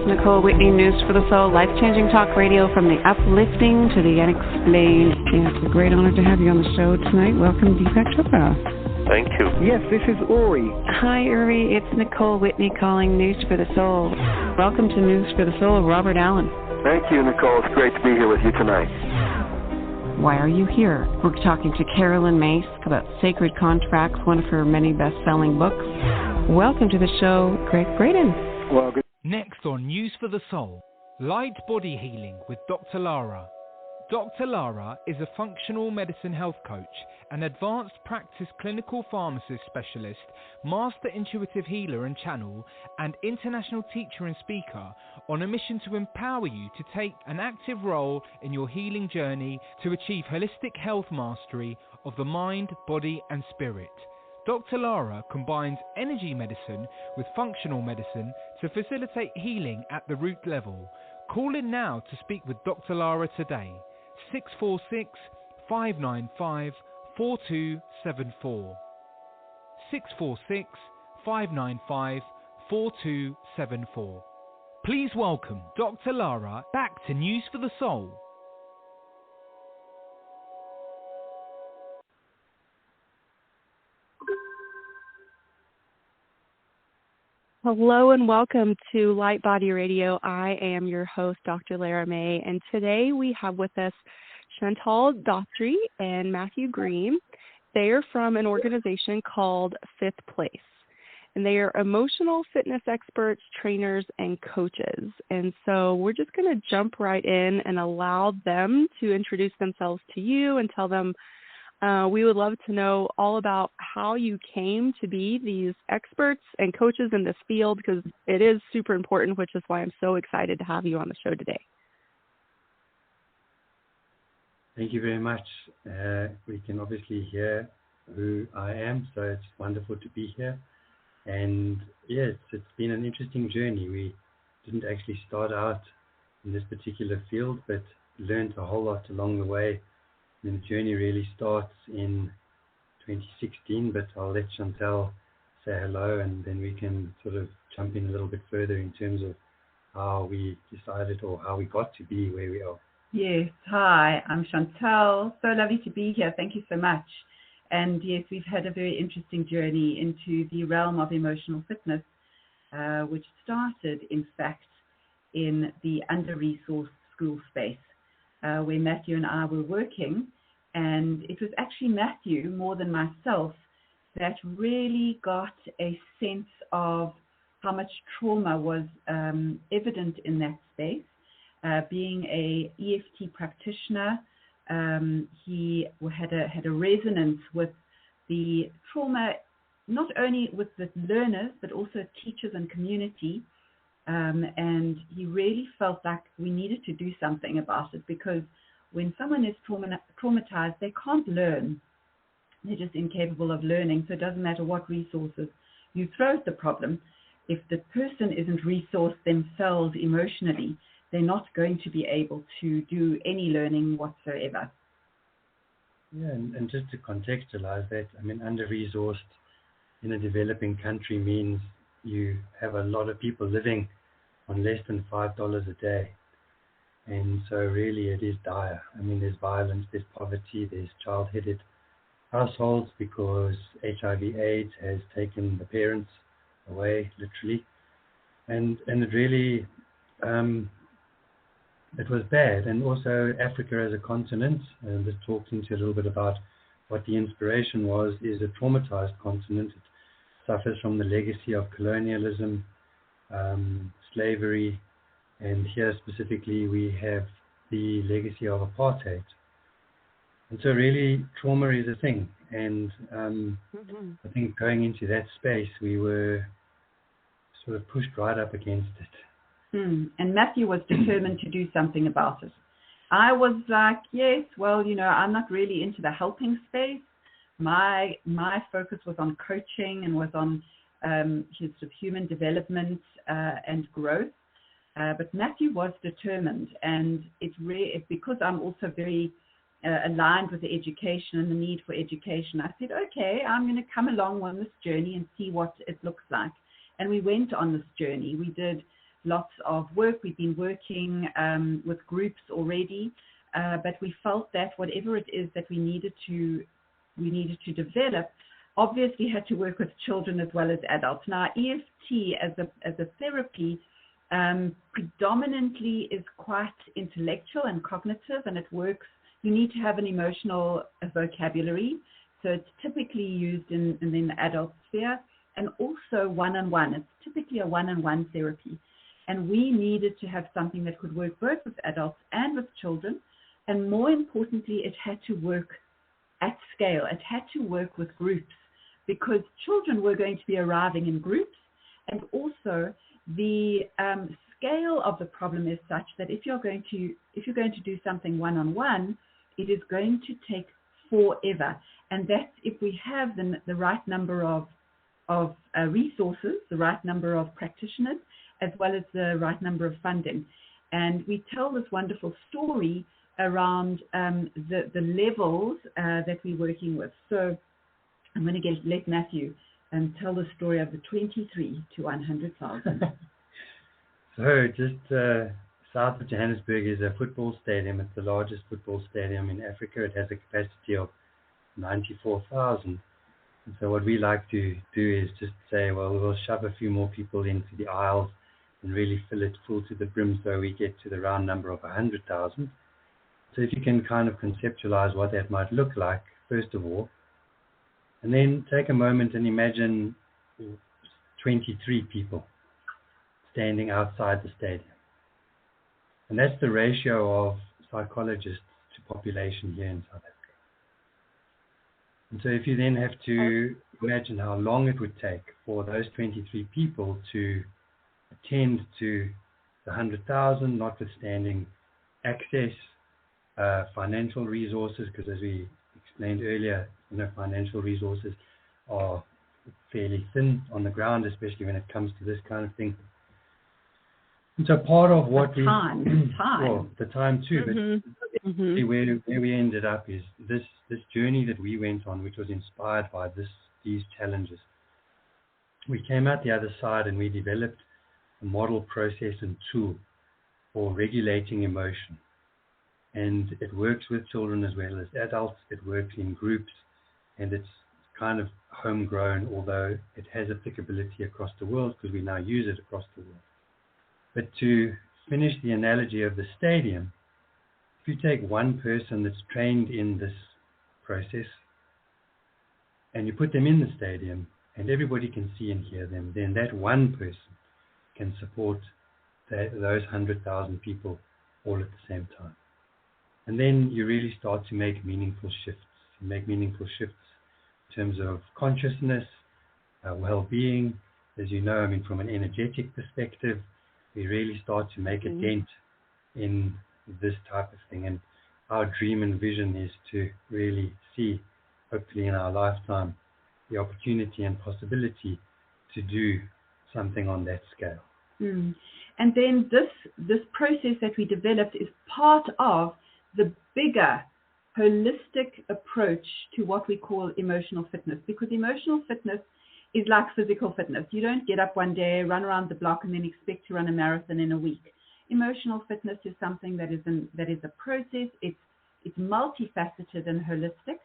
is Nicole Whitney, News for the Soul, life-changing talk radio from the uplifting to the unexplained. It's a great honor to have you on the show tonight. Welcome, Deepak Chopra. Thank you. Yes, this is Uri. Hi, Uri. It's Nicole Whitney calling News for the Soul. Welcome to News for the Soul, Robert Allen. Thank you, Nicole. It's great to be here with you tonight. Why are you here? We're talking to Carolyn Mace about Sacred Contracts, one of her many best-selling books. Welcome to the show, Greg Braden. Well, good. Next on News for the Soul, Light Body Healing with Dr. Lara. Dr. Lara is a functional medicine health coach, an advanced practice clinical pharmacist specialist, master intuitive healer and channel, and international teacher and speaker on a mission to empower you to take an active role in your healing journey to achieve holistic health mastery of the mind, body, and spirit. Dr. Lara combines energy medicine with functional medicine to facilitate healing at the root level. Call in now to speak with Dr. Lara today. 646-595-4274. 646-595-4274. Please welcome Dr. Lara back to News for the Soul. Hello and welcome to Light Body Radio. I am your host, Dr. Lara May, and today we have with us Chantal, Dawtrey, and Matthew Green. They are from an organization called Fifth Place, and they are emotional fitness experts, trainers, and coaches. And so we're just going to jump right in and allow them to introduce themselves to you and tell them we would love to know all about how you came to be these experts and coaches in this field, because it is super important, which is why I'm so excited to have you on the show today. Thank you very much. We can obviously hear who I am, so it's wonderful to be here. And yes, it's been an interesting journey. We didn't actually start out in this particular field, but learned a whole lot along the way. And the journey really starts in 2016, but I'll let Chantal say hello, and then we can sort of jump in a little bit further in terms of how we decided or how we got to be where we are. Yes, hi, I'm Chantal. So lovely to be here. Thank you so much. And yes, we've had a very interesting journey into the realm of emotional fitness, which started, in fact, in the under-resourced school space, where Matthew and I were working. And it was actually Matthew, more than myself, that really got a sense of how much trauma was evident in that space. Being a EFT practitioner, he had a resonance with the trauma, not only with the learners, but also teachers and community. And he really felt like we needed to do something about it, because when someone is traumatized, they can't learn. They're just incapable of learning. So it doesn't matter what resources you throw at the problem. If the person isn't resourced themselves emotionally, they're not going to be able to do any learning whatsoever. Yeah, and just to contextualize that, I mean, under-resourced in a developing country means you have a lot of people living on less than $5 a day. And so really it is dire. I mean, there's violence, there's poverty, there's child-headed households because HIV/AIDS has taken the parents away, literally. And it really, it was bad. And also Africa as a continent, and this talks into a little bit about what the inspiration was, is a traumatized continent. It suffers from the legacy of colonialism, slavery, and here specifically we have the legacy of apartheid. And so really trauma is a thing. And I think going into that space, we were sort of pushed right up against it. And Matthew was determined to do something about it. I was like, yes, well, you know, I'm not really into the helping space. My focus was on coaching and was on his sort of human development and growth. But Matthew was determined, and because I'm also very aligned with the education and the need for education, I said, okay, I'm going to come along on this journey and see what it looks like. And we went on this journey. We did lots of work. We've been working with groups already, but we felt that whatever it is that we needed to develop, obviously had to work with children as well as adults. Now, EFT as a therapy predominantly is quite intellectual and cognitive, and it works. You need to have an emotional vocabulary, so it's typically used in the adult sphere, and also one-on-one. It's typically a one-on-one therapy, and we needed to have something that could work both with adults and with children, and more importantly, it had to work at scale. It had to work with groups, because children were going to be arriving in groups, and also the scale of the problem is such that if you're going to do something one-on-one, it is going to take forever. And that's if we have the right number of resources, the right number of practitioners, as well as the right number of funding. And we tell this wonderful story around the levels that we're working with. So I'm going to let Matthew tell the story of the 23 to 100,000. So just south of Johannesburg is a football stadium. It's the largest football stadium in Africa. It has a capacity of 94,000. And so what we like to do is just say, well, we'll shove a few more people into the aisles and really fill it full to the brim so we get to the round number of 100,000. So if you can kind of conceptualize what that might look like, first of all, and then take a moment and imagine 23 people standing outside the stadium. And that's the ratio of psychologists to population here in South Africa. And so if you then have to imagine how long it would take for those 23 people to attend to the 100,000, notwithstanding access, financial resources, because as we explained earlier, financial resources are fairly thin on the ground, especially when it comes to this kind of thing. And so part of what well, the time too, but where we ended up is this journey that we went on, which was inspired by these challenges. We came out the other side and we developed a model, process, and tool for regulating emotion. And it works with children as well as adults. It works in groups, and it's kind of homegrown, although it has applicability across the world because we now use it across the world. But to finish the analogy of the stadium, if you take one person that's trained in this process and you put them in the stadium and everybody can see and hear them, then that one person can support those 100,000 people all at the same time. And then you really start to make meaningful shifts. You make meaningful shifts in terms of consciousness, well-being. As you know, from an energetic perspective, we really start to make a dent in this type of thing. And our dream and vision is to really see, hopefully in our lifetime, the opportunity and possibility to do something on that scale. And then this process that we developed is part of the bigger holistic approach to what we call emotional fitness, because emotional fitness is like physical fitness. You don't get up one day, run around the block, and then expect to run a marathon in a week. Emotional fitness is something that is a process. It's multifaceted and holistic,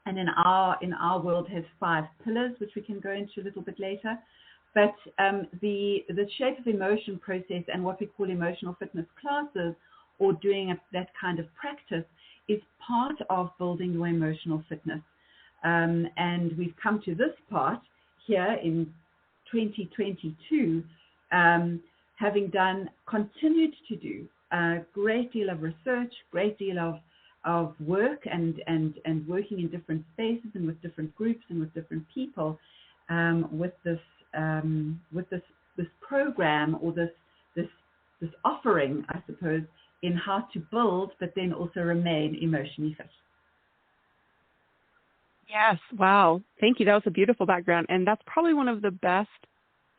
and in our world has 5 pillars, which we can go into a little bit later. But the shape of emotion process and what we call emotional fitness classes, or doing that kind of practice, is part of building your emotional fitness. And we've come to this part here in 2022, having continued to do a great deal of research, great deal of work, and working in different spaces and with different groups and with different people, with this program, or this offering, I suppose, in how to build, but then also remain emotionally fit. Yes. Wow. Thank you. That was a beautiful background. And that's probably one of the best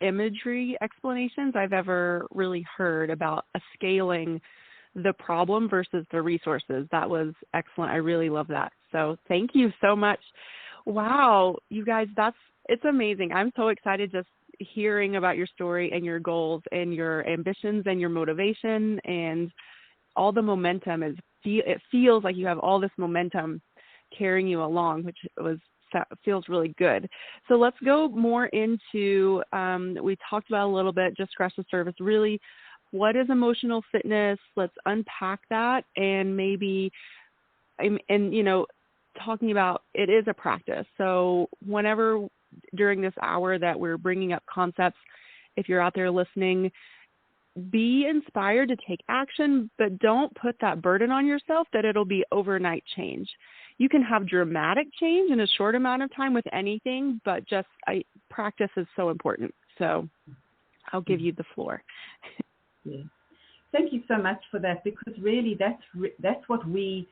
imagery explanations I've ever really heard about scaling the problem versus the resources. That was excellent. I really love that. So thank you so much. Wow. You guys, it's amazing. I'm so excited just hearing about your story and your goals and your ambitions and your motivation and all the momentum. It feels like you have all this momentum carrying you along, which feels really good. So let's go more into, we talked about a little bit, just scratch the surface, really, what is emotional fitness? Let's unpack that, and maybe, talking about it is a practice. So whenever during this hour that we're bringing up concepts, if you're out there listening, be inspired to take action, but don't put that burden on yourself that it'll be overnight change. You can have dramatic change in a short amount of time with anything, but practice is so important. So I'll give you the floor. Yeah. Thank you so much for that, because really that's what we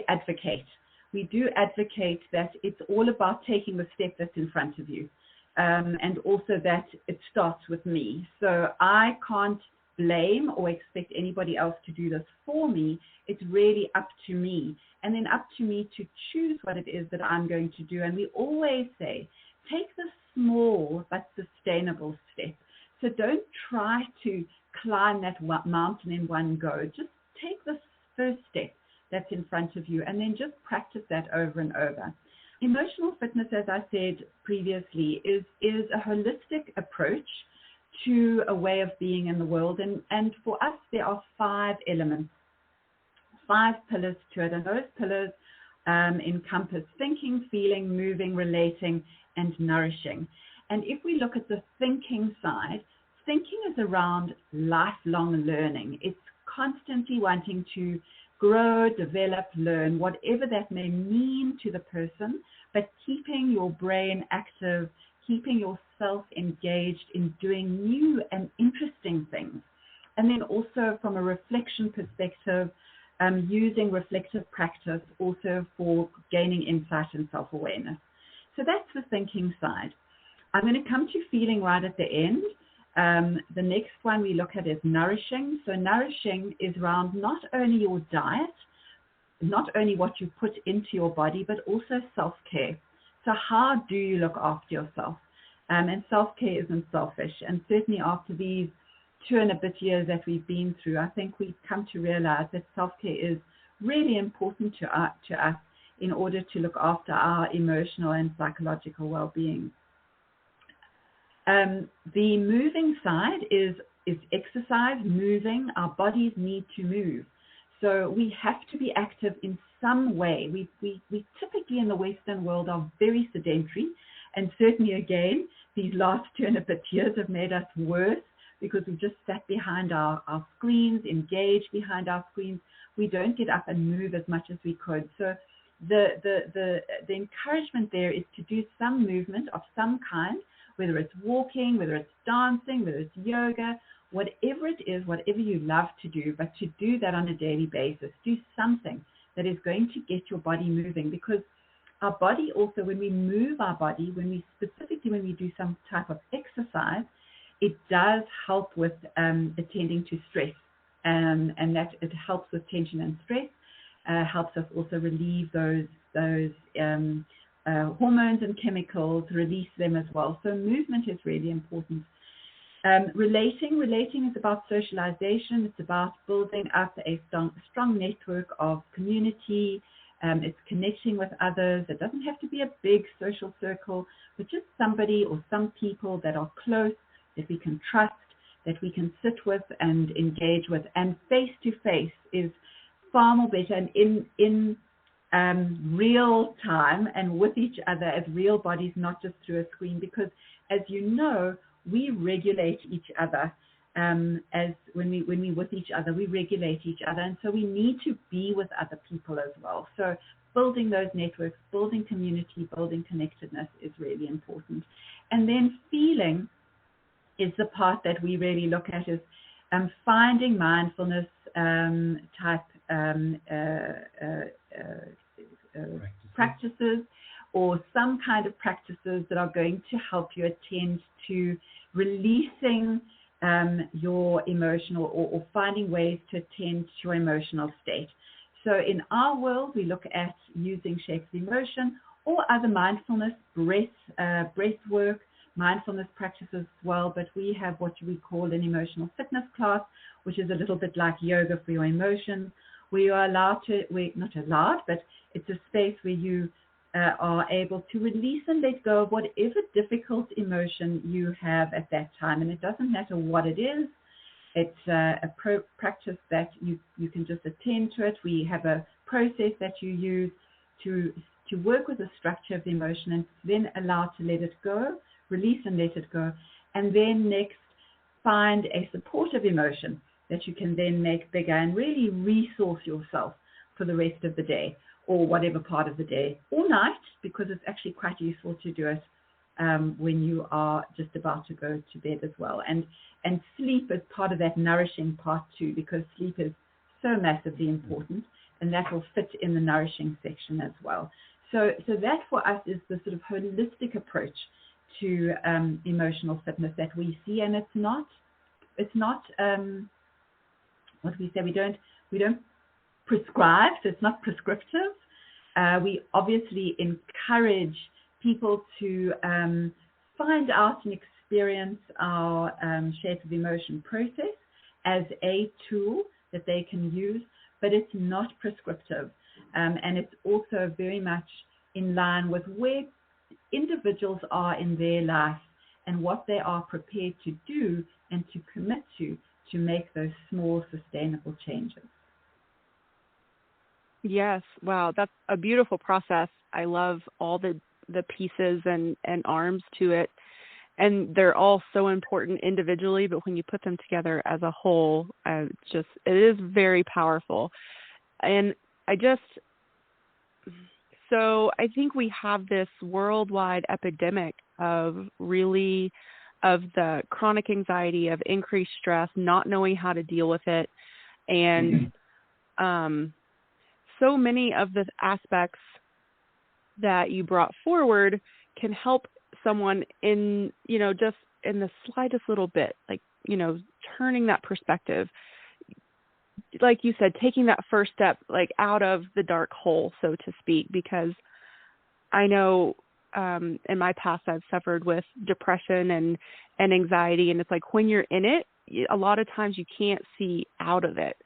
advocate. We do advocate that it's all about taking the step that's in front of you, and also that it starts with me. So I can't blame or expect anybody else to do this for me. It's really up to me, and then up to me to choose what it is that I'm going to do. And we always say, take the small but sustainable step. So don't try to climb that mountain in one go. Just take the first step that's in front of you, and then just practice that over and over. Emotional fitness, as I said previously, is a holistic approach to a way of being in the world. And for us, there are 5 elements, 5 pillars to it. And those pillars encompass thinking, feeling, moving, relating, and nourishing. And if we look at the thinking side, thinking is around lifelong learning. It's constantly wanting to grow, develop, learn, whatever that may mean to the person, but keeping your brain active, keeping yourself engaged in doing new and interesting things. And then also from a reflection perspective, using reflective practice also for gaining insight and self-awareness. So that's the thinking side. I'm going to come to feeling right at the end. The next one we look at is nourishing. So nourishing is around not only your diet, not only what you put into your body, but also self-care. So how do you look after yourself? And self-care isn't selfish. And certainly after these 2 and a bit years that we've been through, I think we've come to realize that self-care is really important to us in order to look after our emotional and psychological well-being. The moving side is exercise, moving. Our bodies need to move. So we have to be active in some way. We typically in the Western world are very sedentary, and certainly again, these last 2 and a bit years have made us worse because we've just sat behind our screens, engaged behind our screens. We don't get up and move as much as we could. So the encouragement there is to do some movement of some kind, whether it's walking, whether it's dancing, whether it's yoga, whatever it is, whatever you love to do, but to do that on a daily basis. Do something that is going to get your body moving, because our body also, when we move our body, when we do some type of exercise, it does help with attending to stress, and that it helps with tension and stress, helps us also relieve those hormones and chemicals, release them as well. So movement is really important. Relating is about socialization. It's about building up a strong network of community. It's connecting with others. It doesn't have to be a big social circle, but just somebody or some people that are close, that we can trust, that we can sit with and engage with. And face-to-face is far more better, and in real time and with each other as real bodies, not just through a screen, because as you know, we regulate each other. As when we with each other, we regulate each other, and so we need to be with other people as well. So building those networks, building community, building connectedness is really important. And then feeling is the part that we really look at, is finding mindfulness type practices, or some kind of practices that are going to help you attend to releasing your emotional, or finding ways to attend to your emotional state. So in our world, we look at using shapes of emotion or other mindfulness, breath work, mindfulness practices as well, but we have what we call an emotional fitness class, which is a little bit like yoga for your emotions. We are allowed to, we're not allowed, but it's a space where you are able to release and let go of whatever difficult emotion you have at that time. And it doesn't matter what it is. It's a practice that you can just attend to it. We have a process that you use to work with the structure of the emotion and then allow to let it go, release and let it go. And then next, find a supportive emotion that you can then make bigger and really resource yourself for the rest of the day or whatever part of the day or night, because it's actually quite useful to do it when you are just about to go to bed as well. And sleep is part of that nourishing part too, because sleep is so massively important, and that will fit in the nourishing section as well. So that for us is the sort of holistic approach to emotional fitness that we see, and it's not what we say, we don't prescribe, so it's not prescriptive. We obviously encourage people to find out and experience our shape of emotion process as a tool that they can use, but it's not prescriptive. And it's also very much in line with where individuals are in their life and what they are prepared to do and to commit to make those small sustainable changes. Yes. Wow. That's a beautiful process. I love all the pieces and arms to it. And they're all so important individually, but when you put them together as a whole, it is very powerful. And so I think we have this worldwide epidemic of the chronic anxiety, of increased stress, not knowing how to deal with it. And so many of the aspects that you brought forward can help someone in, just in the slightest little bit, like, turning that perspective. Like you said, taking that first step, like out of the dark hole, so to speak, because I know in my past I've suffered with depression and anxiety, and it's like when you're in it, a lot of times you can't see out of it.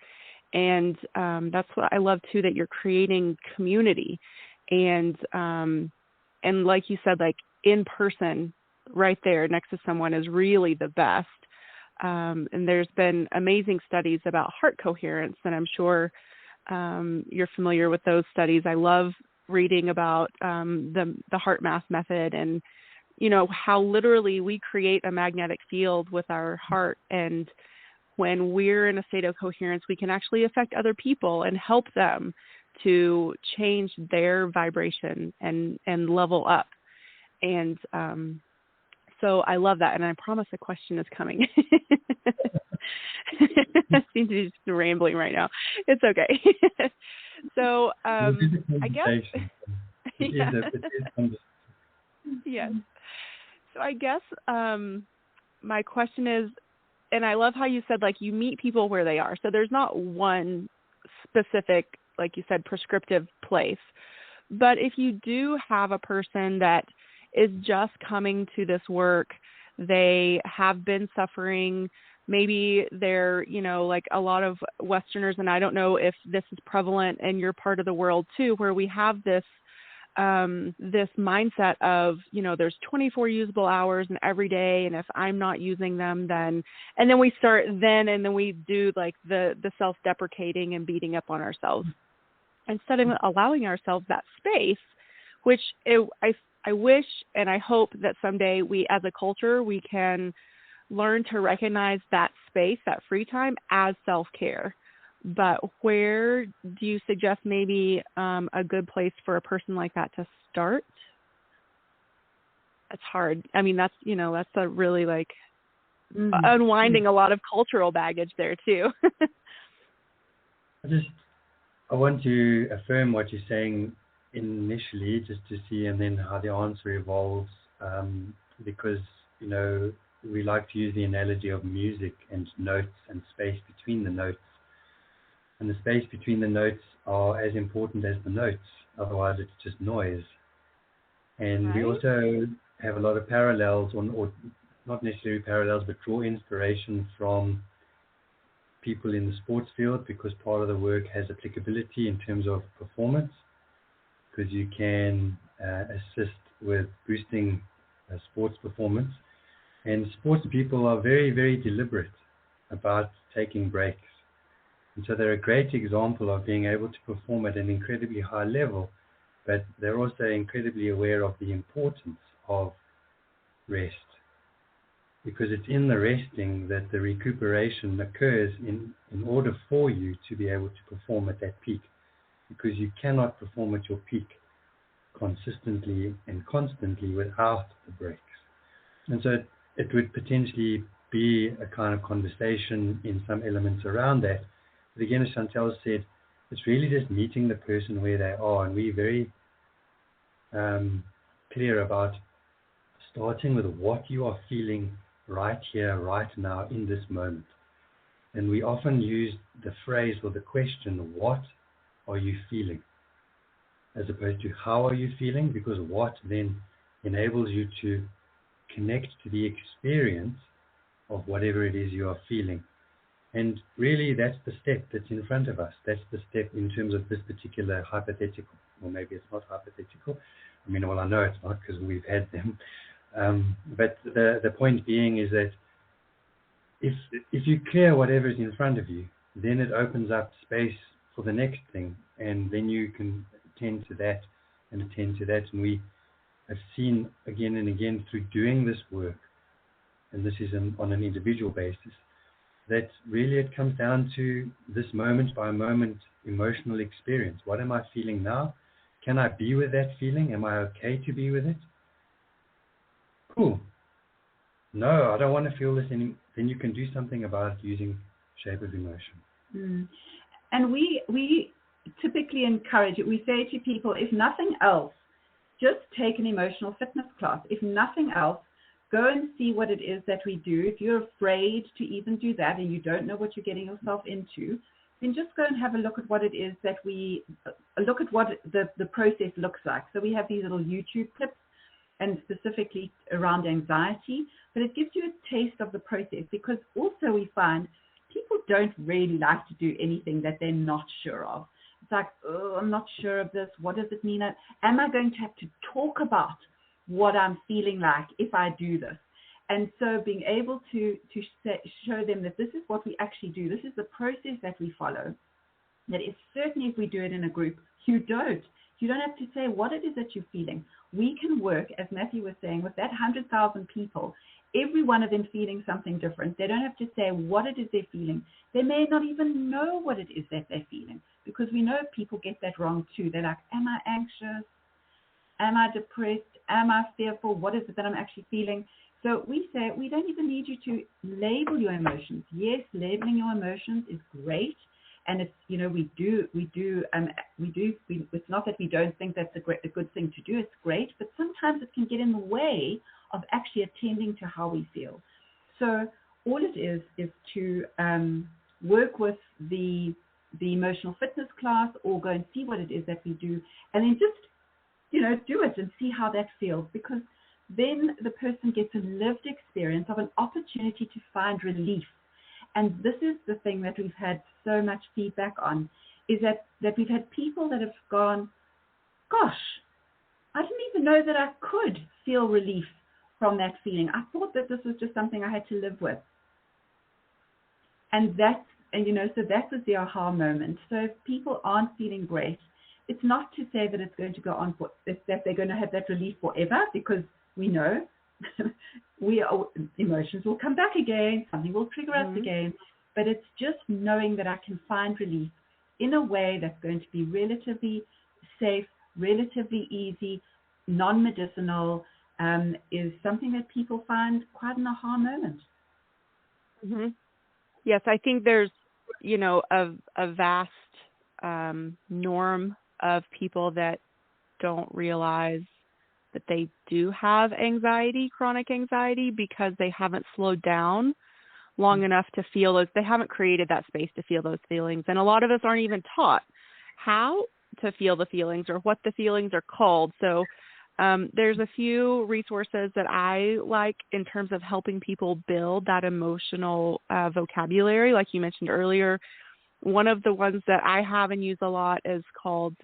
And that's what I love too, that you're creating community, and like you said, like in person, right there next to someone is really the best. And there's been amazing studies about heart coherence, and I'm sure you're familiar with those studies. I love reading about the heart math method, and how literally we create a magnetic field with our heart, and when we're in a state of coherence, we can actually affect other people and help them to change their vibration and level up. And so I love that. And I promise a question is coming. I seem to be just rambling right now. It's okay. So I guess. Yeah. Yes. So I guess my question is, and I love how you said, like, you meet people where they are. So there's not one specific, like you said, prescriptive place. But if you do have a person that is just coming to this work, they have been suffering, maybe they're, like a lot of Westerners, and I don't know if this is prevalent in your part of the world too, where we have this mindset of, there's 24 usable hours in every day, and if I'm not using them, then we start and then we do like the self-deprecating and beating up on ourselves instead of allowing ourselves that space, which I wish and I hope that someday we as a culture, we can learn to recognize that space, that free time, as self-care. But where do you suggest maybe a good place for a person like that to start? It's hard. I mean, that's a really like unwinding a lot of cultural baggage there too. I want to affirm what you're saying initially, just to see and then how the answer evolves, because, we like to use the analogy of music and notes and space between the notes. And the space between the notes are as important as the notes. Otherwise, it's just noise. And we also have a lot of parallels, or not necessarily parallels, but draw inspiration from people in the sports field, because part of the work has applicability in terms of performance, because you can assist with boosting sports performance. And sports people are very, very deliberate about taking breaks. And so they're a great example of being able to perform at an incredibly high level, but they're also incredibly aware of the importance of rest, because it's in the resting that the recuperation occurs in order for you to be able to perform at that peak, because you cannot perform at your peak consistently and constantly without the breaks. And so it would potentially be a kind of conversation in some elements around that. But again, as Chantal said, it's really just meeting the person where they are, and we're very clear about starting with what you are feeling right here, right now, in this moment. And we often use the phrase or the question, what are you feeling? As opposed to how are you feeling, because what then enables you to connect to the experience of whatever it is you are feeling. And really that's the step that's in front of us. That's the step in terms of this particular hypothetical, or maybe it's not hypothetical. I mean, well, I know it's not because we've had them. But the point being is that if you clear whatever is in front of you, then it opens up space for the next thing, and then you can attend to that and attend to that. And we have seen again and again through doing this work, and this is on an individual basis, that really it comes down to this moment by moment emotional experience. What am I feeling now? Can I be with that feeling? Am I okay to be with it? Cool. No, I don't want to feel this anymore. Then you can do something about it using shape of emotion. And we typically encourage it. We say to people, if nothing else, just take an emotional fitness class. If nothing else, go and see what it is that we do. If you're afraid to even do that and you don't know what you're getting yourself into, then just go and have a look at what it is that look at what the process looks like. So we have these little YouTube clips, and specifically around anxiety, but it gives you a taste of the process, because also we find people don't really like to do anything that they're not sure of. It's like, oh, I'm not sure of this. What does it mean? Am I going to have to talk about what I'm feeling like if I do this? And so being able to show them that this is what we actually do, this is the process that we follow, that is certainly if we do it in a group, you don't have to say what it is that you're feeling. We can work, as Matthew was saying, with that 100,000 people, every one of them feeling something different. They don't have to say what it is they're feeling. They may not even know what it is that they're feeling, because we know people get that wrong too. They're like, am I anxious? Am I depressed? Am I fearful? What is it that I'm actually feeling? So we say we don't even need you to label your emotions. Yes, labeling your emotions is great. And it's, we do. It's not that we don't think that's a good thing to do. It's great, but sometimes it can get in the way of actually attending to how we feel. So all it is to work with the emotional fitness class, or go and see what it is that we do, and then just, do it and see how that feels, because then the person gets a lived experience of an opportunity to find relief. And this is the thing that we've had so much feedback on, is that we've had people that have gone, gosh, I didn't even know that I could feel relief from that feeling. I thought that this was just something I had to live with. So that was the aha moment. So if people aren't feeling great, it's not to say that it's going to go on that they're going to have that relief forever, because we know emotions will come back again, something will trigger us again, but it's just knowing that I can find relief in a way that's going to be relatively safe, relatively easy, non-medicinal, is something that people find quite an aha moment. Mm-hmm. Yes, I think there's, a vast norm of people that don't realize that they do have anxiety, chronic anxiety, because they haven't slowed down long enough to feel those. They haven't created that space to feel those feelings. And a lot of us aren't even taught how to feel the feelings or what the feelings are called. So There's a few resources that I like in terms of helping people build that emotional vocabulary, like you mentioned earlier. One of the ones that I have and use a lot is called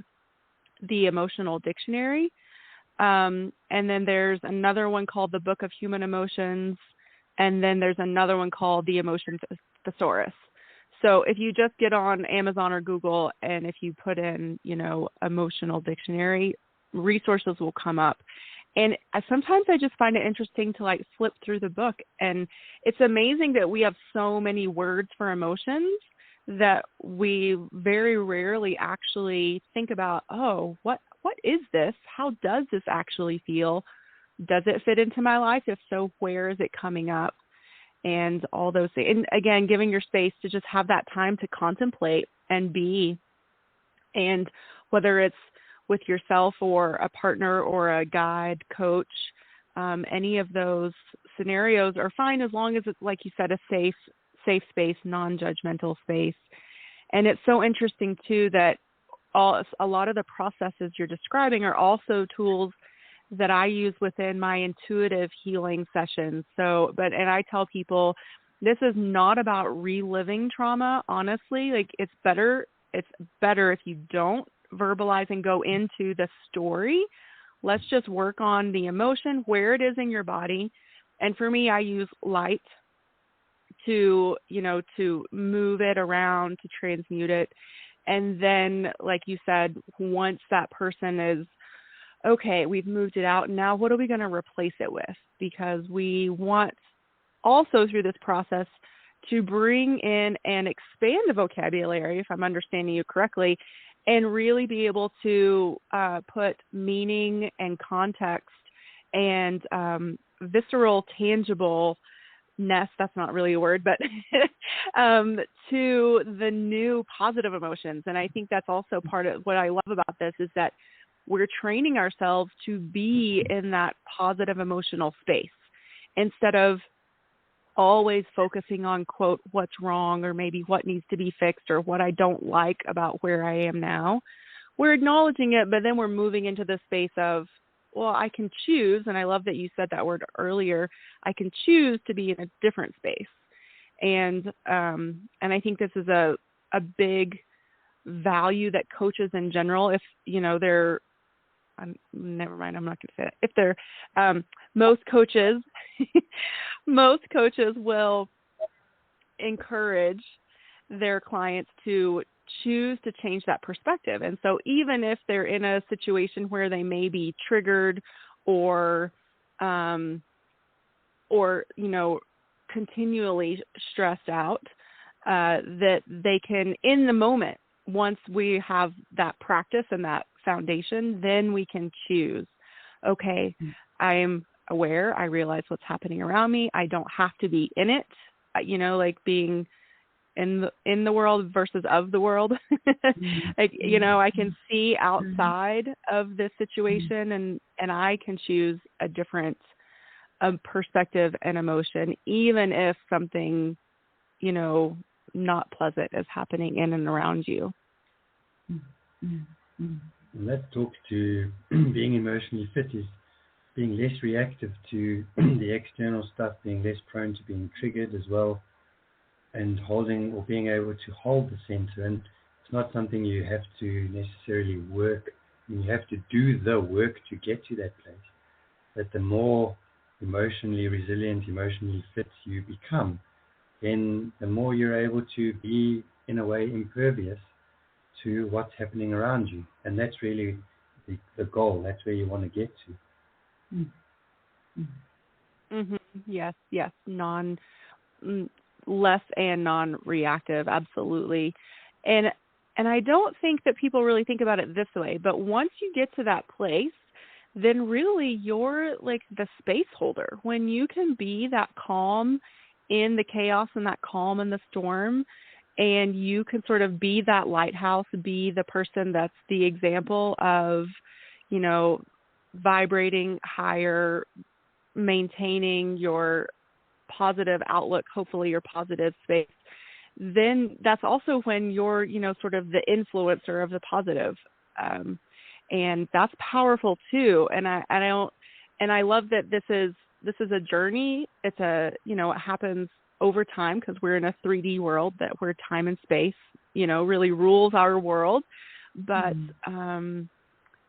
the Emotional Dictionary. And then there's another one called the Book of Human Emotions. And then there's another one called the Emotion Thesaurus. So if you just get on Amazon or Google and if you put in, emotional dictionary, resources will come up. And sometimes I just find it interesting to flip through the book. And it's amazing that we have so many words for emotions that we very rarely actually think about, oh, what is this? How does this actually feel? Does it fit into my life? If so, where is it coming up? And all those things. And again, giving your space to just have that time to contemplate and be. And whether it's with yourself or a partner or a guide, coach, any of those scenarios are fine as long as it's, like you said, a safe space, non-judgmental space. And it's so interesting too that a lot of the processes you're describing are also tools that I use within my intuitive healing sessions. And I tell people this is not about reliving trauma. Honestly, it's better if you don't verbalize and go into the story. Let's just work on the emotion, where it is in your body. And for me, I use light to move it around, to transmute it. And then, like you said, once that person is, okay, we've moved it out, now what are we going to replace it with? Because we want also through this process to bring in and expand the vocabulary, if I'm understanding you correctly, and really be able to put meaning and context and visceral, tangibleness, that's not really a word, but to the new positive emotions. And I think that's also part of what I love about this is that we're training ourselves to be in that positive emotional space instead of always focusing on, quote, what's wrong or maybe what needs to be fixed or what I don't like about where I am now. We're acknowledging it, but then we're moving into the space of, well, I can choose, and I love that you said that word earlier, I can choose to be in a different space. And I think this is a big value that coaches in general, if, never mind, I'm not going to say it. If they're, most coaches will encourage their clients to choose to change that perspective. And so even if they're in a situation where they may be triggered or continually stressed out, that they can, in the moment, once we have that practice and that foundation, then we can choose, okay, I'm aware, I realize what's happening around me. I don't have to be in it, being in the world versus of the world. I can see outside of this situation and I can choose a different perspective and emotion, even if something, not pleasant is happening in and around you. Let's talk to being emotionally fit is being less reactive to the external stuff, being less prone to being triggered as well, and holding or being able to hold the center. And it's not something you have to necessarily work. You have to do the work to get to that place. But the more emotionally resilient, emotionally fit you become, then the more you're able to be, in a way, impervious to what's happening around you. And that's really the goal. That's where you want to get to. Mm-hmm. Yes. Less and non-reactive, absolutely. And I don't think that people really think about it this way, but once you get to that place, then really you're like the space holder. When you can be that calm in the chaos and that calm in the storm, and you can sort of be that lighthouse, be the person that's the example of, vibrating higher, maintaining your positive outlook, hopefully your positive space, then that's also when you're, sort of the influencer of the positive. And that's powerful too. And I love that this is a journey. It's it happens over time because we're in a 3D world where time and space, really rules our world. But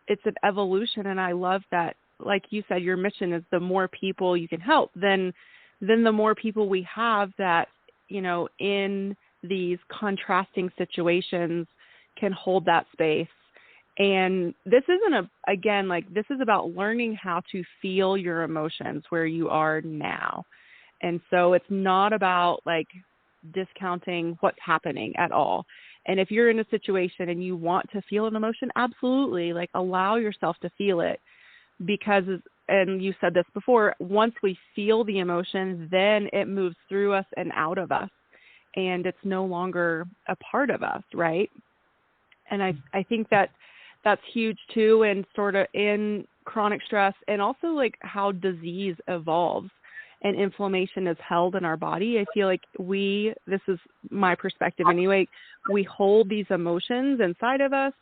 it's an evolution, and I love that. Like you said, your mission is the more people you can help, then the more people we have that, in these contrasting situations can hold that space. And this isn't this is about learning how to feel your emotions where you are now. And so it's not about like discounting what's happening at all. And if you're in a situation and you want to feel an emotion, absolutely, like allow yourself to feel it, because, and you said this before, once we feel the emotion, then it moves through us and out of us, and it's no longer a part of us, right? And I think that's huge too, and sort of in chronic stress, and also like how disease evolves and inflammation is held in our body. I feel like this is my perspective anyway, we hold these emotions inside of us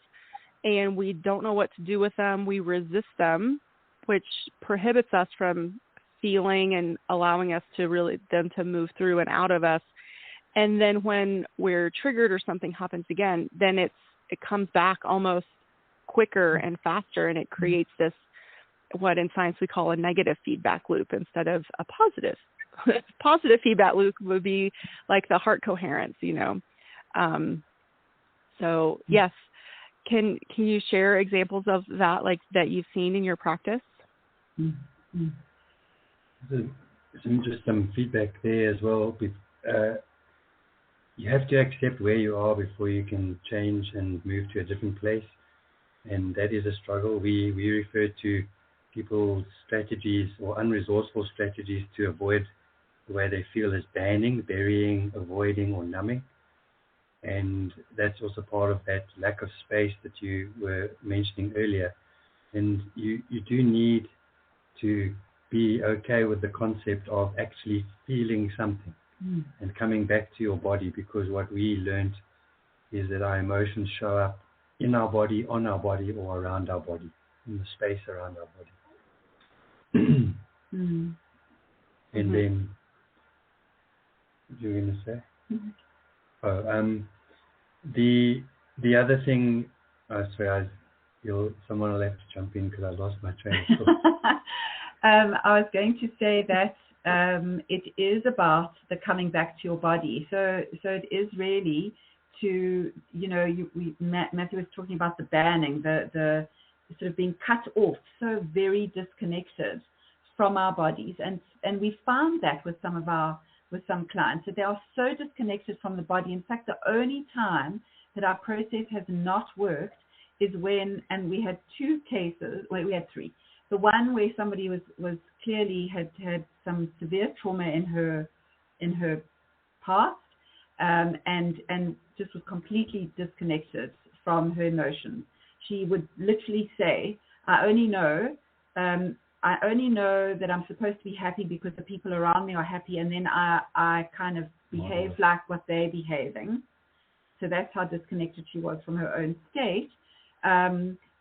and we don't know what to do with them. We resist them, which prohibits us from feeling and allowing us to them to move through and out of us. And then when we're triggered or something happens again, then it comes back almost quicker and faster, and it creates this, what in science we call a negative feedback loop instead of a positive. Positive feedback loop would be like the heart coherence, So yes, can you share examples of that, like that you've seen in your practice? Mm-hmm. Some feedback there as well. You have to accept where you are before you can change and move to a different place, and that is a struggle. We refer to people's strategies or unresourceful strategies to avoid the way they feel as banning, burying, avoiding, or numbing. And that's also part of that lack of space that you were mentioning earlier. And you do need to be okay with the concept of actually feeling something and coming back to your body, because what we learned is that our emotions show up in our body, on our body, or around our body, in the space around our body. And then, what you were going to say? The other thing, sorry, someone will have to jump in because I lost my train of thought. I was going to say that it is about the coming back to your body. So it is really to, Matthew was talking about the banning, the sort of being cut off, so very disconnected from our bodies. And we found that with some clients, that they are so disconnected from the body. In fact, the only time that our process has not worked is when, and we had two cases, we had three. The one where somebody was clearly had some severe trauma in her past, and just was completely disconnected from her emotions. She would literally say, I only know that I'm supposed to be happy because the people around me are happy, and then I kind of behave like what they're behaving. So that's how disconnected she was from her own state.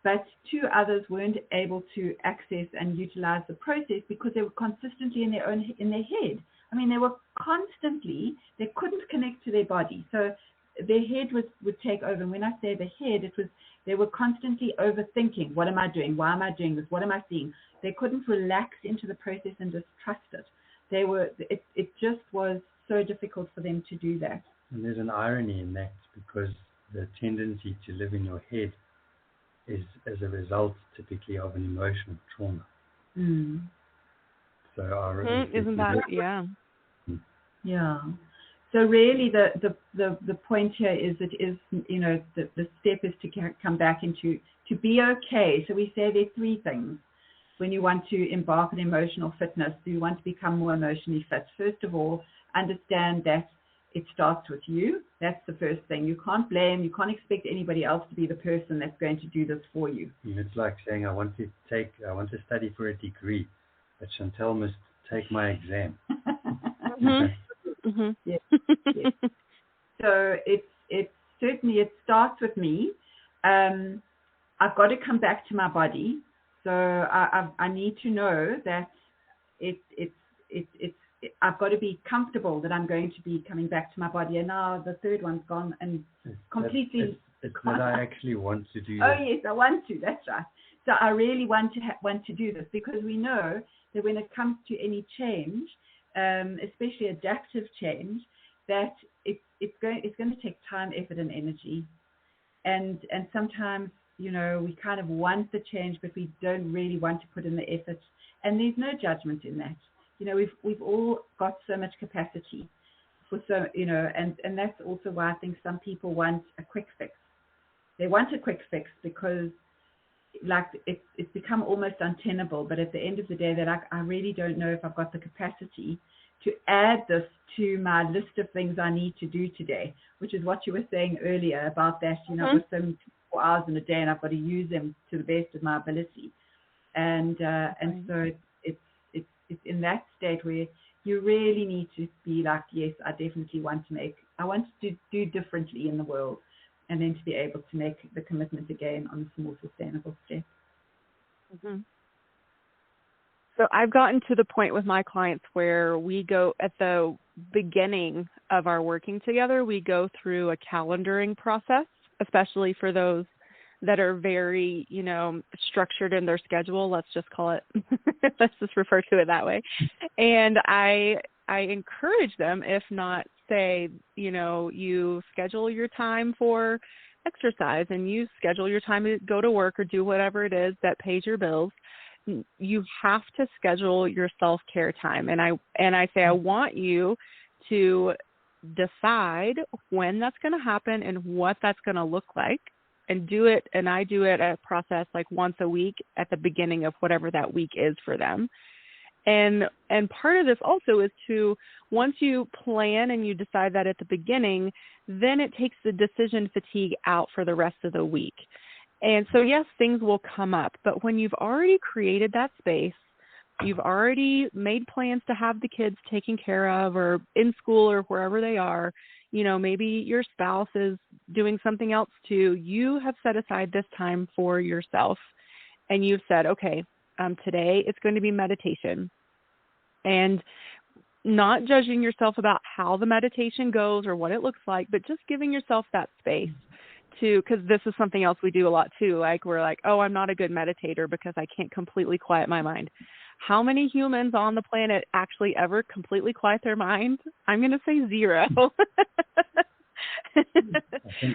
But two others weren't able to access and utilize the process because they were consistently in their head. I mean, they couldn't connect to their body. So their head would take over. And when I say the head, they were constantly overthinking. What am I doing? Why am I doing this? What am I seeing? They couldn't relax into the process and just trust it. It just was so difficult for them to do that. And there's an irony in that, because the tendency to live in your head is as a result typically of an emotional trauma. So isn't that, yeah. Yeah. So really the point here is the step is to come back into, to be okay. So we say there are three things when you want to embark on emotional fitness. Do you want to become more emotionally fit? First of all, understand that it starts with you. That's the first thing. You can't blame, you can't expect anybody else to be the person that's going to do this for you. It's like saying, I want to study for a degree, but Chantal must take my exam. Yes. So it certainly starts with me. I've got to come back to my body. So I need to know that I've got to be comfortable that I'm going to be coming back to my body. And now the third one's gone and completely. It's that I actually want to do. Oh yes, I want to. That's right. So I really want to do this, because we know that when it comes to any change, especially adaptive change, that it's going to take time, effort, and energy, and sometimes, you know, we kind of want the change, but we don't really want to put in the effort, and there's no judgment in that. You know, we've all got so much capacity for so, you know, and that's also why I think some people want a quick fix. They want a quick fix because, like, it's become almost untenable. But at the end of the day, they're like, I really don't know if I've got the capacity to add this to my list of things I need to do today, which is what you were saying earlier about that, you know, I've got so many 4 hours in a day and I've got to use them to the best of my ability. And so it's in that state where you really need to be like, yes, I definitely want to do differently in the world, and then to be able to make the commitment again on a more sustainable step. Mm-hmm. So I've gotten to the point with my clients where we go at the beginning of our working together, we go through a calendaring process, especially for those that are very, you know, structured in their schedule. Let's just call it, let's just refer to it that way. And I encourage them, if not say, you know, you schedule your time for exercise and you schedule your time to go to work or do whatever it is that pays your bills. You have to schedule your self-care time. And I say, I want you to decide when that's going to happen and what that's going to look like, and do it. And I do it a process like once a week at the beginning of whatever that week is for them. And part of this also is to, once you plan and you decide that at the beginning, then it takes the decision fatigue out for the rest of the week. And so, yes, things will come up, but when you've already created that space, you've already made plans to have the kids taken care of or in school or wherever they are, you know, maybe your spouse is doing something else too. You have set aside this time for yourself, and you've said, okay, today it's going to be meditation, and not judging yourself about how the meditation goes or what it looks like, but just giving yourself that space to, because this is something else we do a lot too. Like, we're like, oh, I'm not a good meditator because I can't completely quiet my mind. How many humans on the planet actually ever completely quiet their mind? I'm going to say 0.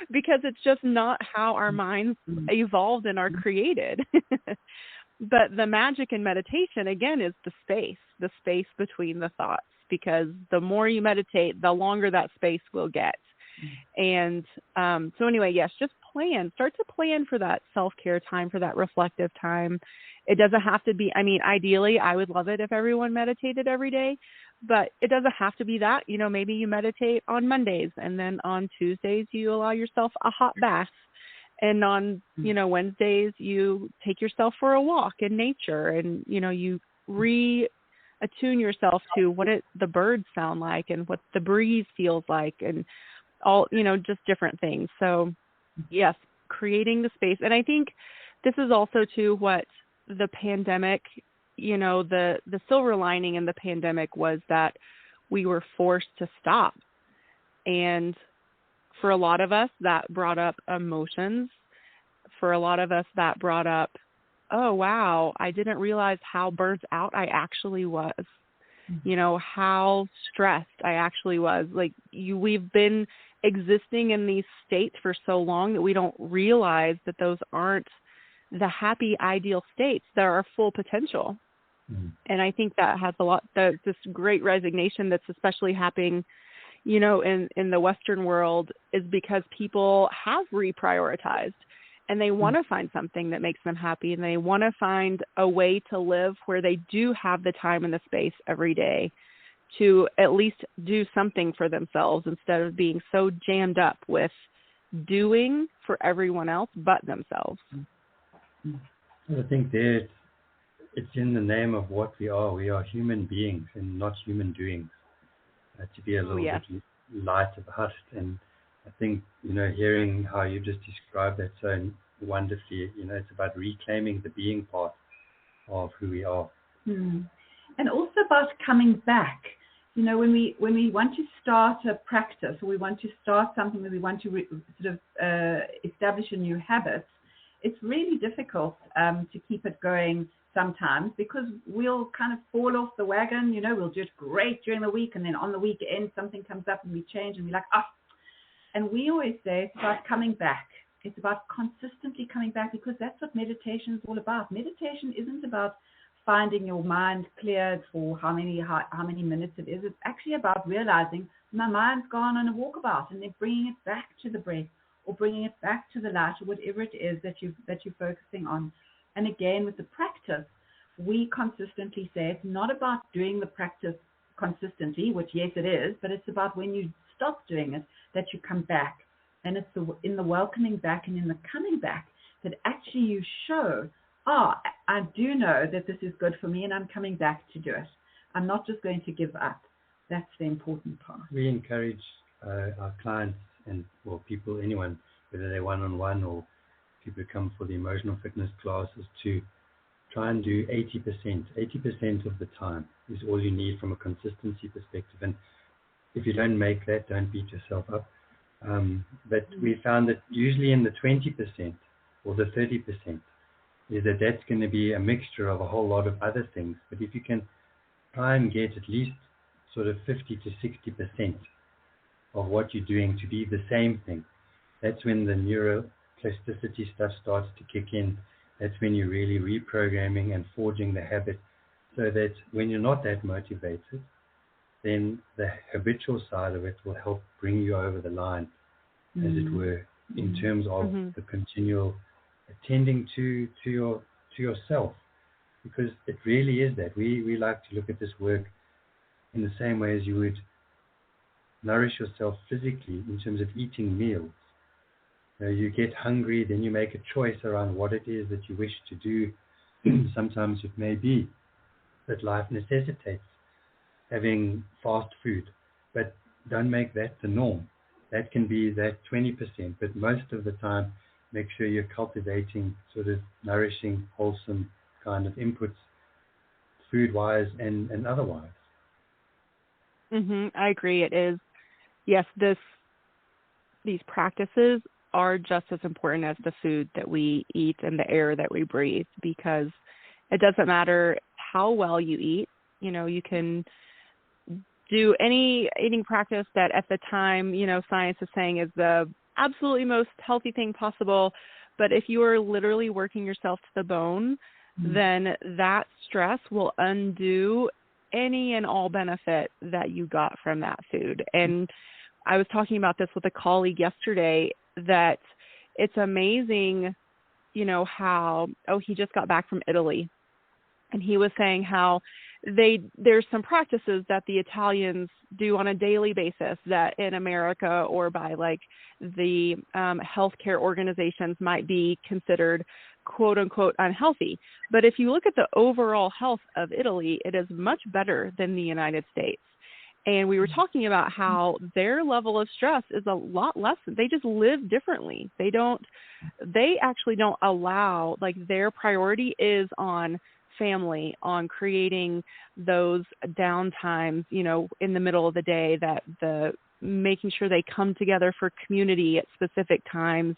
Because it's just not how our minds evolved and are created. But the magic in meditation, again, is the space between the thoughts, because the more you meditate, the longer that space will get. And so anyway, yes, just start to plan for that self-care time, for that reflective time. It doesn't have to be, I mean, ideally, I would love it if everyone meditated every day, but it doesn't have to be that. You know, maybe you meditate on Mondays, and then on Tuesdays, you allow yourself a hot bath. And on, you know, Wednesdays, you take yourself for a walk in nature, and, you know, you attune yourself to what the birds sound like and what the breeze feels like, and all, you know, just different things. So yes, creating the space. And I think this is also too what the pandemic, you know, the silver lining in the pandemic was that we were forced to stop. And for a lot of us, that brought up emotions. For a lot of us, that brought up, oh, wow, I didn't realize how burnt out I actually was. You know, how stressed I actually was. Like, we've been existing in these states for so long that we don't realize that those aren't the happy, ideal states. They're our full potential. And I think that has a lot, this great resignation that's especially happening, you know, in the Western world, is because people have reprioritized, and they want to find something that makes them happy, and they want to find a way to live where they do have the time and the space every day to at least do something for themselves, instead of being so jammed up with doing for everyone else but themselves. I think that it's in the name of what we are. We are human beings and not human doings. To be a little bit light about it. And I think, you know, hearing how you just described that so wonderfully. It's about reclaiming the being part of who we are. And also about coming back. When we want to start a practice, or we want to start something that we want to establish a new habit, it's really difficult to keep it going sometimes, because we'll kind of fall off the wagon. We'll do it great during the week, and then on the weekend something comes up and we change, and we're like, And we always say it's about coming back. It's about consistently coming back, because that's what meditation is all about. Meditation isn't about finding your mind cleared for how many minutes it is. It's actually about realizing my mind's gone on a walkabout, and then bringing it back to the breath, or bringing it back to the light, or whatever it is that you're focusing on. And again, with the practice, we consistently say it's not about doing the practice consistently, which yes it is, but it's about when you stop doing it, that you come back. And it's in the welcoming back and in the coming back that actually you show, I do know that this is good for me, and I'm coming back to do it. I'm not just going to give up. That's the important part. We encourage our clients people, anyone, whether they're one-on-one or people come for the emotional fitness classes, to try and do 80%. 80% of the time is all you need from a consistency perspective. And if you don't make that, don't beat yourself up. But we found that usually in the 20% or the 30% is that's going to be a mixture of a whole lot of other things. But if you can try and get at least sort of 50 to 60% of what you're doing to be the same thing, that's when the neuroplasticity stuff starts to kick in. That's when you're really reprogramming and forging the habit, so that when you're not that motivated, then the habitual side of it will help bring you over the line, as it were, in terms of the continual attending to yourself, because it really is that. We like to look at this work in the same way as you would nourish yourself physically in terms of eating meals. You get hungry, then you make a choice around what it is that you wish to do. Sometimes it may be that life necessitates having fast food, but don't make that the norm. That can be that 20%, but most of the time, make sure you're cultivating sort of nourishing, wholesome kind of inputs, food-wise and otherwise. I agree. It is. Yes, these practices are just as important as the food that we eat and the air that we breathe, because it doesn't matter how well you eat. You can do any eating practice that at the time, science is saying is the absolutely most healthy thing possible. But if you are literally working yourself to the bone, then that stress will undo any and all benefit that you got from that food. And I was talking about this with a colleague yesterday, that it's amazing, how, he just got back from Italy, and he was saying how there's some practices that the Italians do on a daily basis that in America or by like the healthcare organizations might be considered quote unquote unhealthy. But if you look at the overall health of Italy, it is much better than the United States. And we were talking about how their level of stress is a lot less. They just live differently. They actually don't allow, like, their priority is on family, on creating those downtimes, in the middle of the day, that making sure they come together for community at specific times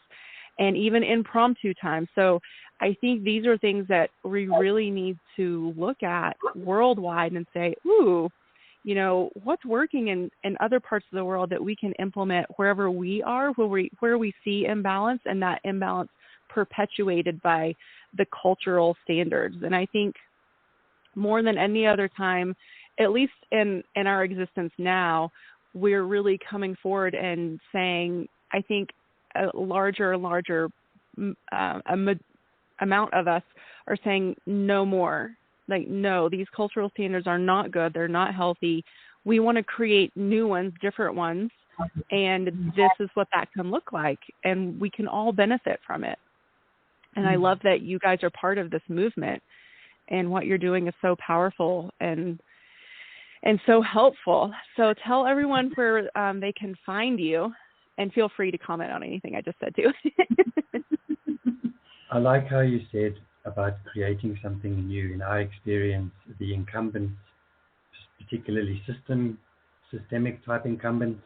and even impromptu times. So I think these are things that we really need to look at worldwide and say, what's working in other parts of the world that we can implement wherever we are, where we see imbalance, and that imbalance perpetuated by the cultural standards. And I think more than any other time, at least in our existence now, we're really coming forward and saying, I think a larger and larger amount of us are saying no more. Like, no, these cultural standards are not good. They're not healthy. We want to create new ones, different ones, and this is what that can look like, and we can all benefit from it. And I love that you guys are part of this movement, and what you're doing is so powerful and so helpful. So tell everyone where they can find you, and feel free to comment on anything I just said too. I like how you said about creating something new. In our experience, the incumbents, particularly systemic type incumbents,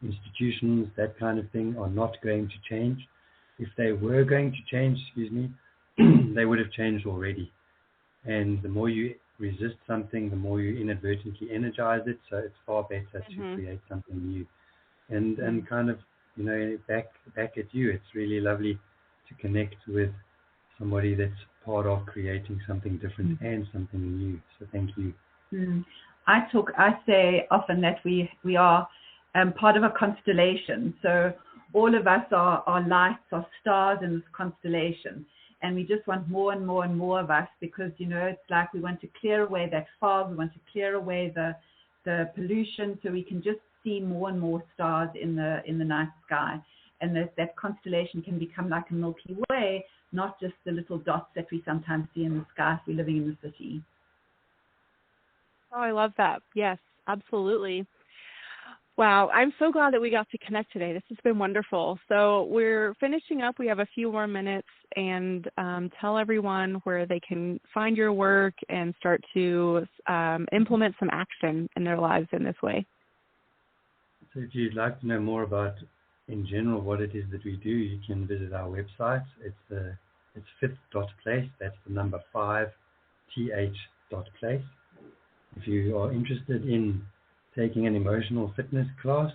institutions, that kind of thing, are not going to change. If they were going to change, they would have changed already. And the more you resist something, the more you inadvertently energize it. So it's far better to create something new. And kind of, back at you, it's really lovely to connect with somebody that's part of creating something different and something new. So thank you. I say often that we are part of a constellation. So all of us are lights, are stars in this constellation. And we just want more and more and more of us because, it's like we want to clear away that fog. We want to clear away the pollution so we can just see more and more stars in the night sky. And that constellation can become like a Milky Way, not just the little dots that we sometimes see in the sky if we're living in the city. Oh, I love that. Yes, absolutely. Wow, I'm so glad that we got to connect today. This has been wonderful. So we're finishing up. We have a few more minutes, and tell everyone where they can find your work and start to implement some action in their lives in this way. So if you'd like to know more about, in general, what it is that we do, you can visit our website. It's fifth.place. That's the number 5th.place. If you are interested in taking an emotional fitness class,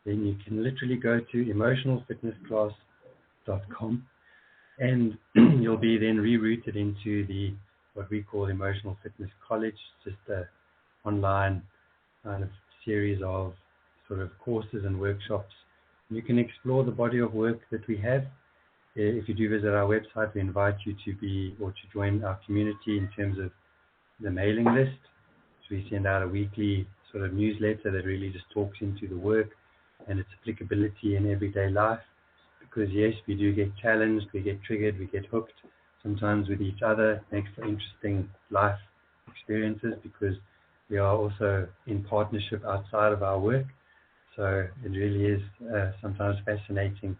then you can literally go to emotionalfitnessclass.com and you'll be then rerouted into what we call Emotional Fitness College, just an online kind of series of sort of courses and workshops. You can explore the body of work that we have. If you do visit our website, we invite you to join our community in terms of the mailing list. So we send out a weekly sort of newsletter that really just talks into the work and its applicability in everyday life. Because yes, we do get challenged, we get triggered, we get hooked sometimes with each other. It makes for interesting life experiences because we are also in partnership outside of our work. So it really is sometimes fascinating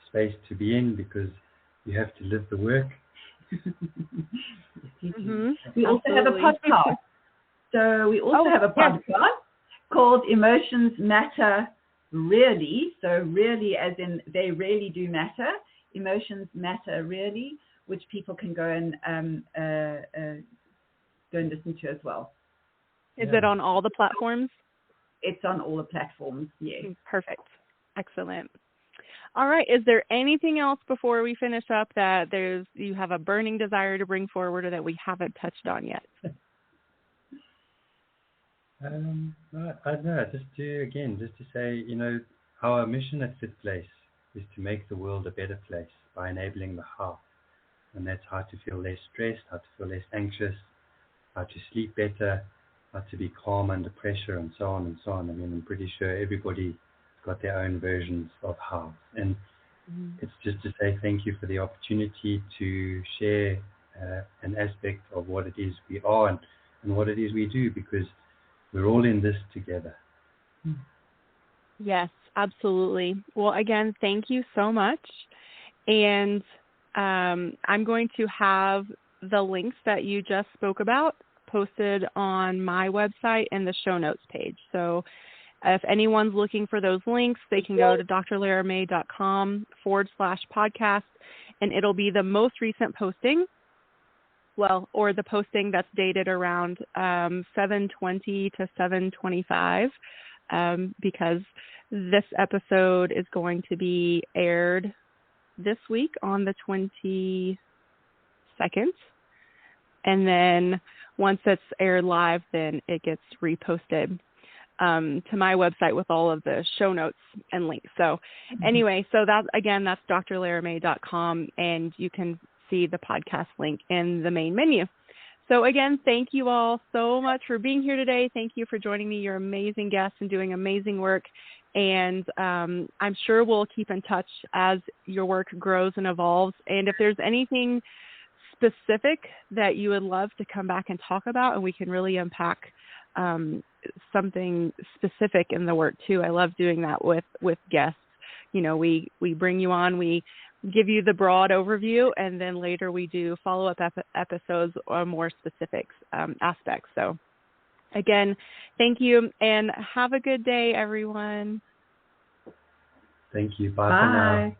space to be in because you have to live the work. We also have a podcast. So we also have a podcast called Emotions Matter Really. So really as in they really do matter. Emotions Matter Really, which people can go and listen to as well. Is it on all the platforms? It's on all the platforms, yes. Perfect. Excellent. All right. Is there anything else before we finish up that you have a burning desire to bring forward or that we haven't touched on yet? I don't know. Just to say, our mission at Fifth Place is to make the world a better place by enabling the how. And that's how to feel less stressed, how to feel less anxious, how to sleep better, how to be calm under pressure, and so on and so on. I mean, I'm pretty sure everybody's got their own versions of how. And it's just to say thank you for the opportunity to share an aspect of what it is we are and what it is we do, because we're all in this together. Yes, absolutely. Well, again, thank you so much. And I'm going to have the links that you just spoke about posted on my website and the show notes page. So if anyone's looking for those links, they can go to drlaramay.com/podcast, and it'll be the most recent posting. Well, or the posting that's dated around 7:20 to 7:25, because this episode is going to be aired this week on the 22nd. And then once it's aired live, then it gets reposted to my website with all of the show notes and links. So anyway, so that's drlaramay.com, and you can see the podcast link in the main menu. So again, thank you all so much for being here today. Thank you for joining me. You're amazing guests and doing amazing work. And I'm sure we'll keep in touch as your work grows and evolves. And if there's anything specific that you would love to come back and talk about, and we can really unpack something specific in the work too. I love doing that with guests. We bring you on, we give you the broad overview, and then later we do follow-up episodes on more specific aspects. So again, thank you, and have a good day, everyone. Thank you. Bye for now.